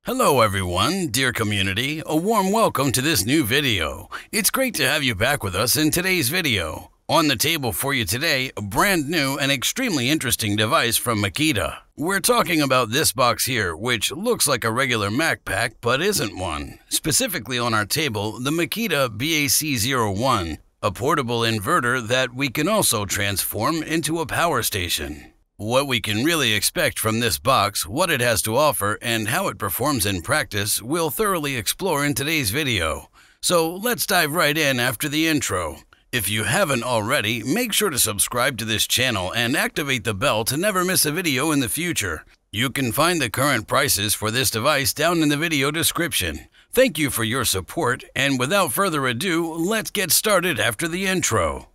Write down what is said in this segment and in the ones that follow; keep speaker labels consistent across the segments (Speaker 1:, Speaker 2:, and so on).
Speaker 1: Hello everyone, dear community, a warm welcome to this new video. It's great to have you back with us in today's video. On the table for you today, a brand new and extremely interesting device from Makita. We're talking about this box here, which looks like a regular MAKPAC but isn't one. Specifically on our table, the Makita BAC01, a portable inverter that we can also transform into a power station. What we can really expect from this box, what it has to offer, and how it performs in practice, we'll thoroughly explore in today's video. So let's dive right in after the intro. If you haven't already, make sure to subscribe to this channel and activate the bell to never miss a video in the future. You can find the current prices for this device down in the video description. Thank you for your support, and without further ado, let's get started after the intro.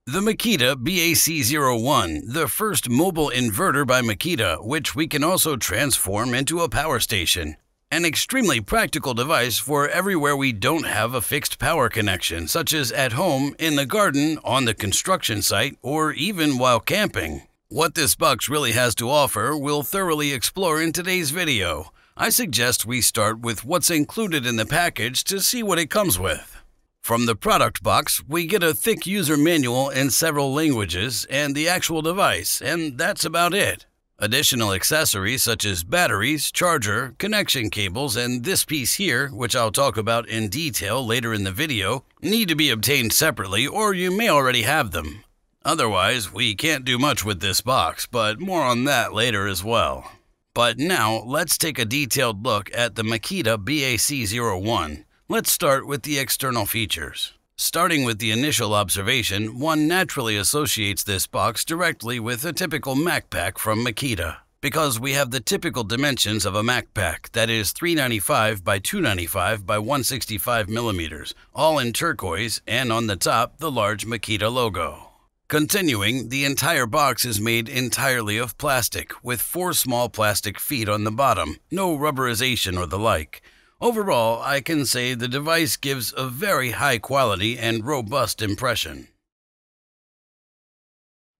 Speaker 1: The Makita BAC01, the first mobile inverter by Makita, which we can also transform into a power station. An extremely practical device for everywhere we don't have a fixed power connection, such as at home, in the garden, on the construction site, or even while camping. What this box really has to offer, we'll thoroughly explore in today's video. I suggest we start with what's included in the package to see what it comes with. From the product box, we get a thick user manual in several languages and the actual device, and that's about it. Additional accessories such as batteries, charger, connection cables, and this piece here, which I'll talk about in detail later in the video, need to be obtained separately or you may already have them. Otherwise, we can't do much with this box, but more on that later as well. But now, let's take a detailed look at the Makita BAC01. Let's start with the external features. Starting with the initial observation, one naturally associates this box directly with a typical MAKPAC from Makita, because we have the typical dimensions of a MAKPAC, that is 395 by 295 by 165 millimeters, all in turquoise, and on the top, the large Makita logo. Continuing, the entire box is made entirely of plastic, with 4 small plastic feet on the bottom, no rubberization or the like. Overall, I can say the device gives a very high quality and robust impression.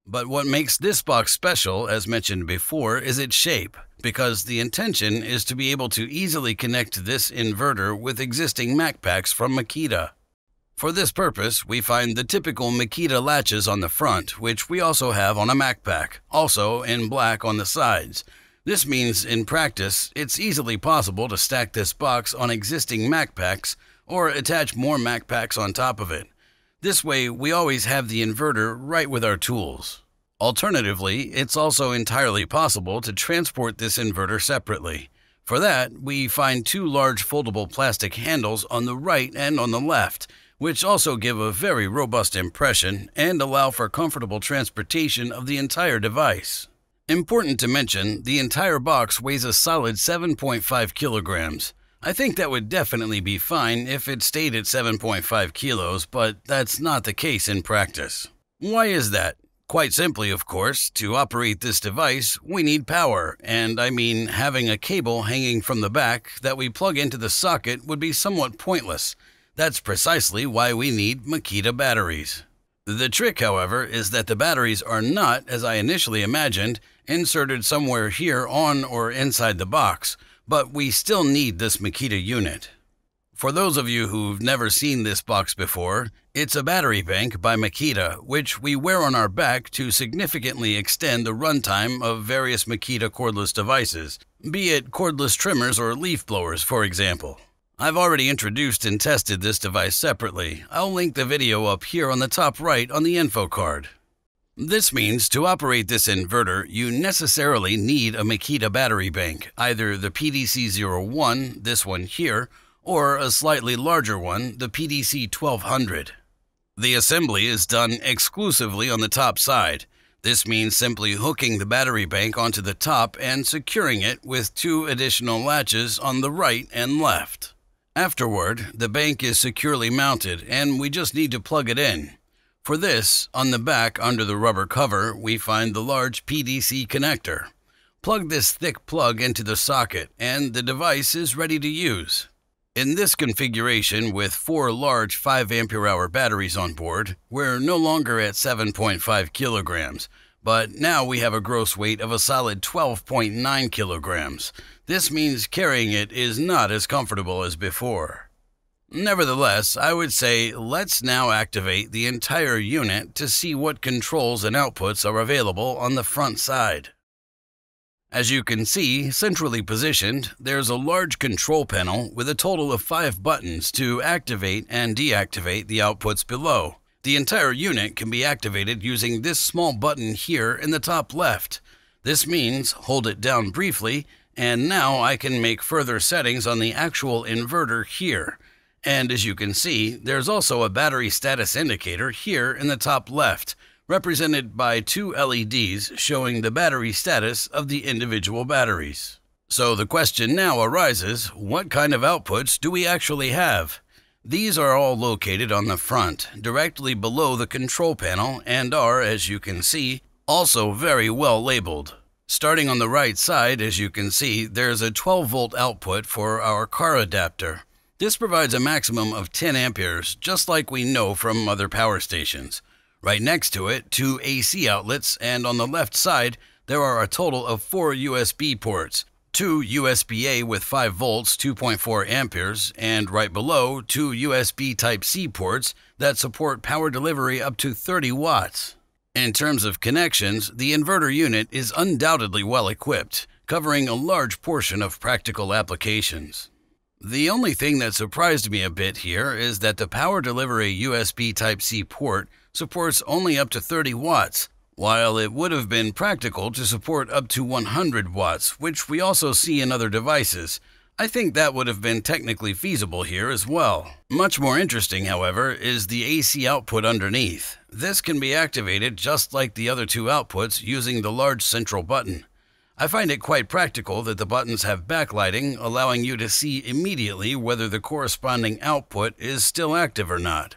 Speaker 1: But what makes this box special, as mentioned before, is its shape, because the intention is to be able to easily connect this inverter with existing MAKPACs from Makita. For this purpose, we find the typical Makita latches on the front, which we also have on a MAKPAC, also in black on the sides. This means, in practice, it's easily possible to stack this box on existing MAKPACs or attach more MAKPACs on top of it. This way, we always have the inverter right with our tools. Alternatively, it's also entirely possible to transport this inverter separately. For that, we find 2 large foldable plastic handles on the right and on the left, which also give a very robust impression and allow for comfortable transportation of the entire device. Important to mention, the entire box weighs a solid 7.5 kilograms. I think that would definitely be fine if it stayed at 7.5 kilos, but that's not the case in practice. Why is that? Quite simply, of course, to operate this device, we need power, and I mean having a cable hanging from the back that we plug into the socket would be somewhat pointless. That's precisely why we need Makita batteries. The trick, however, is that the batteries are not, as I initially imagined, inserted somewhere here on or inside the box, but we still need this Makita unit. For those of you who've never seen this box before, it's a battery bank by Makita, which we wear on our back to significantly extend the runtime of various Makita cordless devices, be it cordless trimmers or leaf blowers, for example. I've already introduced and tested this device separately. I'll link the video up here on the top right on the info card. This means to operate this inverter, you necessarily need a Makita battery bank, either the PDC01, this one here, or a slightly larger one, the PDC1200. The assembly is done exclusively on the top side. This means simply hooking the battery bank onto the top and securing it with 2 additional latches on the right and left. Afterward, the bank is securely mounted and we just need to plug it in. For this, on the back under the rubber cover, we find the large PDC connector. Plug this thick plug into the socket and the device is ready to use. In this configuration with 4 large 5 ampere-hour batteries on board, we're no longer at 7.5 kilograms, but now we have a gross weight of a solid 12.9 kilograms. This means carrying it is not as comfortable as before. Nevertheless, I would say let's now activate the entire unit to see what controls and outputs are available on the front side. As you can see, centrally positioned, there's a large control panel with a total of 5 buttons to activate and deactivate the outputs below. The entire unit can be activated using this small button here in the top left. This means hold it down briefly, and now I can make further settings on the actual inverter here. And as you can see, there's also a battery status indicator here in the top left, represented by 2 LEDs showing the battery status of the individual batteries. So the question now arises, what kind of outputs do we actually have? These are all located on the front, directly below the control panel, and are, as you can see, also very well labeled. Starting on the right side, as you can see, there's a 12-volt output for our car adapter. This provides a maximum of 10 amperes, just like we know from other power stations. Right next to it, 2 AC outlets, and on the left side, there are a total of 4 USB ports, 2 USB-A with 5 volts, 2.4 amperes, and right below, 2 USB Type-C ports that support power delivery up to 30 watts. In terms of connections, the inverter unit is undoubtedly well equipped, covering a large portion of practical applications. The only thing that surprised me a bit here is that the power delivery USB Type-C port supports only up to 30 watts, while it would have been practical to support up to 100 watts, which we also see in other devices. I think that would have been technically feasible here as well. Much more interesting, however, is the AC output underneath. This can be activated just like the other 2 outputs using the large central button. I find it quite practical that the buttons have backlighting, allowing you to see immediately whether the corresponding output is still active or not.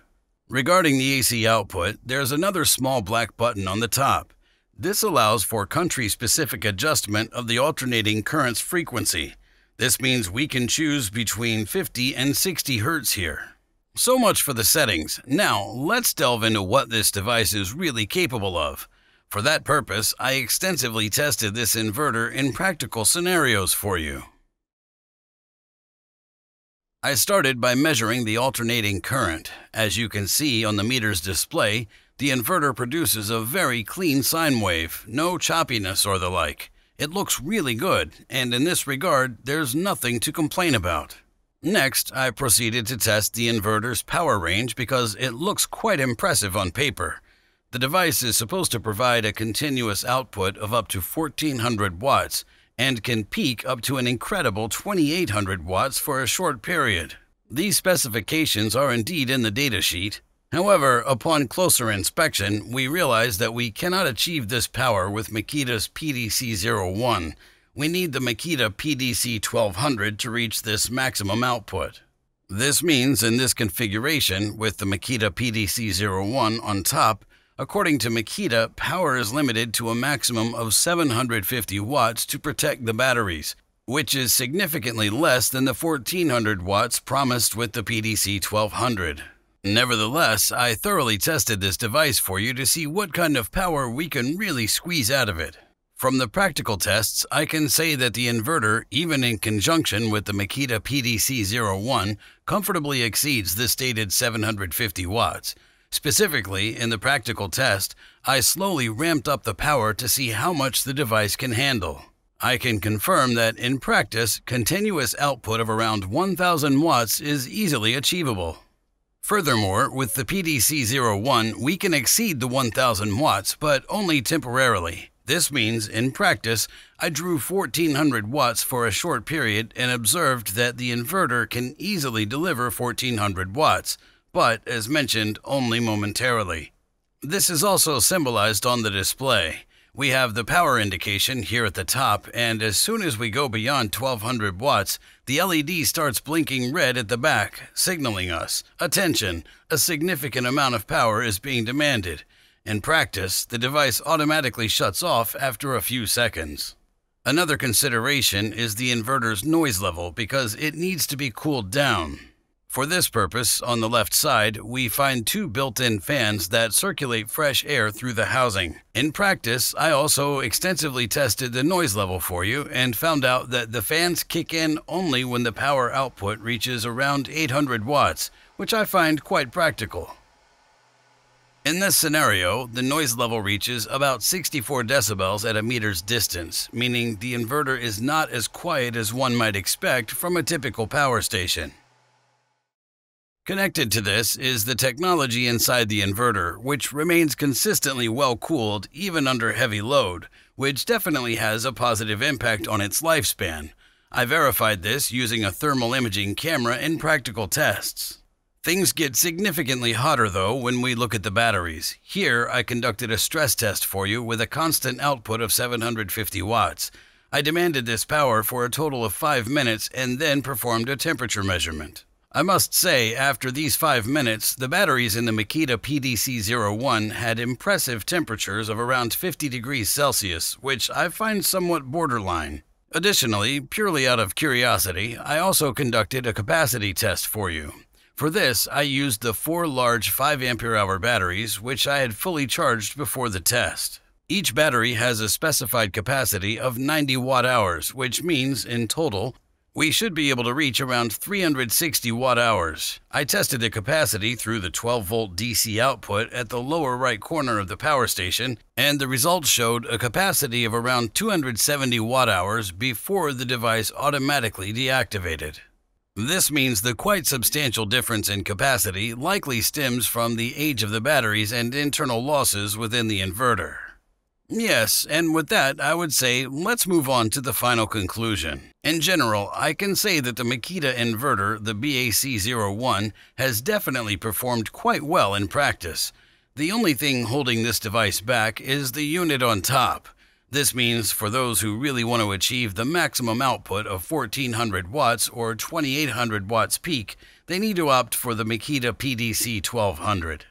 Speaker 1: Regarding the AC output, there's another small black button on the top. This allows for country-specific adjustment of the alternating current's frequency. This means we can choose between 50 and 60 Hz here. So much for the settings. Now, let's delve into what this device is really capable of. For that purpose, I extensively tested this inverter in practical scenarios for you. I started by measuring the alternating current. As you can see on the meter's display, the inverter produces a very clean sine wave, no choppiness or the like. It looks really good, and in this regard, there's nothing to complain about. Next, I proceeded to test the inverter's power range because it looks quite impressive on paper. The device is supposed to provide a continuous output of up to 1400 watts and can peak up to an incredible 2800 watts for a short period. These specifications are indeed in the datasheet. However, upon closer inspection, we realize that we cannot achieve this power with Makita's PDC01. We need the Makita PDC1200 to reach this maximum output. This means in this configuration, with the Makita PDC01 on top, according to Makita, power is limited to a maximum of 750 watts to protect the batteries, which is significantly less than the 1400 watts promised with the PDC1200. Nevertheless, I thoroughly tested this device for you to see what kind of power we can really squeeze out of it. From the practical tests, I can say that the inverter, even in conjunction with the Makita PDC01, comfortably exceeds the stated 750 watts. Specifically, in the practical test, I slowly ramped up the power to see how much the device can handle. I can confirm that in practice, continuous output of around 1000 watts is easily achievable. Furthermore, with the PDC01, we can exceed the 1000 watts, but only temporarily. This means, in practice, I drew 1400 watts for a short period and observed that the inverter can easily deliver 1400 watts. But, as mentioned, only momentarily. This is also symbolized on the display. We have the power indication here at the top, and as soon as we go beyond 1200 watts, the LED starts blinking red at the back, signaling us, attention, a significant amount of power is being demanded. In practice, the device automatically shuts off after a few seconds. Another consideration is the inverter's noise level because it needs to be cooled down. For this purpose, on the left side, we find two built-in fans that circulate fresh air through the housing. In practice, I also extensively tested the noise level for you and found out that the fans kick in only when the power output reaches around 800 watts, which I find quite practical. In this scenario, the noise level reaches about 64 decibels at a meter's distance, meaning the inverter is not as quiet as one might expect from a typical power station. Connected to this is the technology inside the inverter, which remains consistently well-cooled even under heavy load, which definitely has a positive impact on its lifespan. I verified this using a thermal imaging camera in practical tests. Things get significantly hotter though when we look at the batteries. Here, I conducted a stress test for you with a constant output of 750 watts. I demanded this power for a total of 5 minutes and then performed a temperature measurement. I must say, after these 5 minutes, the batteries in the Makita BAC01 had impressive temperatures of around 50 degrees Celsius, which I find somewhat borderline. Additionally, purely out of curiosity, I also conducted a capacity test for you. For this, I used the 4 large 5 ampere-hour batteries, which I had fully charged before the test. Each battery has a specified capacity of 90 watt-hours, which means, in total, we should be able to reach around 360 watt-hours. I tested the capacity through the 12-volt DC output at the lower right corner of the power station, and the results showed a capacity of around 270 watt-hours before the device automatically deactivated. This means the quite substantial difference in capacity likely stems from the age of the batteries and internal losses within the inverter. Yes, and with that, I would say let's move on to the final conclusion. In general, I can say that the Makita inverter, the BAC01, has definitely performed quite well in practice. The only thing holding this device back is the unit on top. This means for those who really want to achieve the maximum output of 1400 watts or 2800 watts peak, they need to opt for the Makita PDC-1200.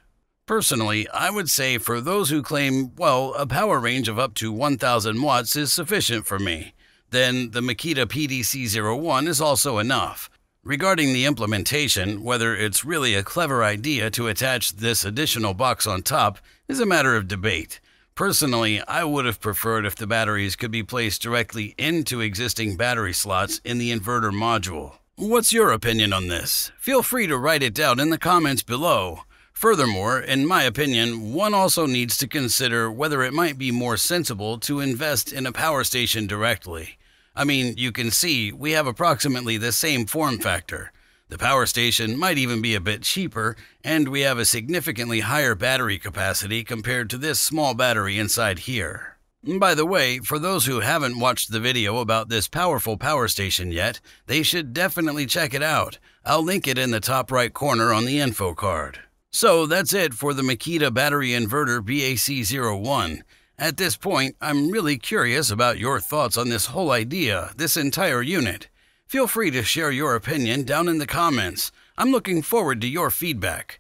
Speaker 1: Personally, I would say for those who claim, well, a power range of up to 1000 watts is sufficient for me, then the Makita BAC01 is also enough. Regarding the implementation, whether it's really a clever idea to attach this additional box on top is a matter of debate. Personally, I would have preferred if the batteries could be placed directly into existing battery slots in the inverter module. What's your opinion on this? Feel free to write it down in the comments below. Furthermore, in my opinion, one also needs to consider whether it might be more sensible to invest in a power station directly. I mean, you can see we have approximately the same form factor. The power station might even be a bit cheaper, and we have a significantly higher battery capacity compared to this small battery inside here. By the way, for those who haven't watched the video about this powerful power station yet, they should definitely check it out. I'll link it in the top right corner on the info card. So that's it for the Makita battery inverter BAC01. At this point, I'm really curious about your thoughts on this whole idea, this entire unit. Feel free to share your opinion down in the comments. I'm looking forward to your feedback.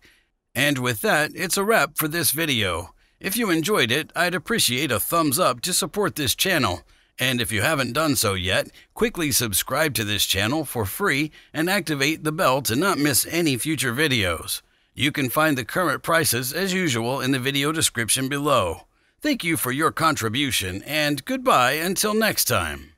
Speaker 1: And with that, it's a wrap for this video. If you enjoyed it, I'd appreciate a thumbs up to support this channel. And if you haven't done so yet, quickly subscribe to this channel for free and activate the bell to not miss any future videos. You can find the current prices as usual in the video description below. Thank you for your contribution, and goodbye until next time.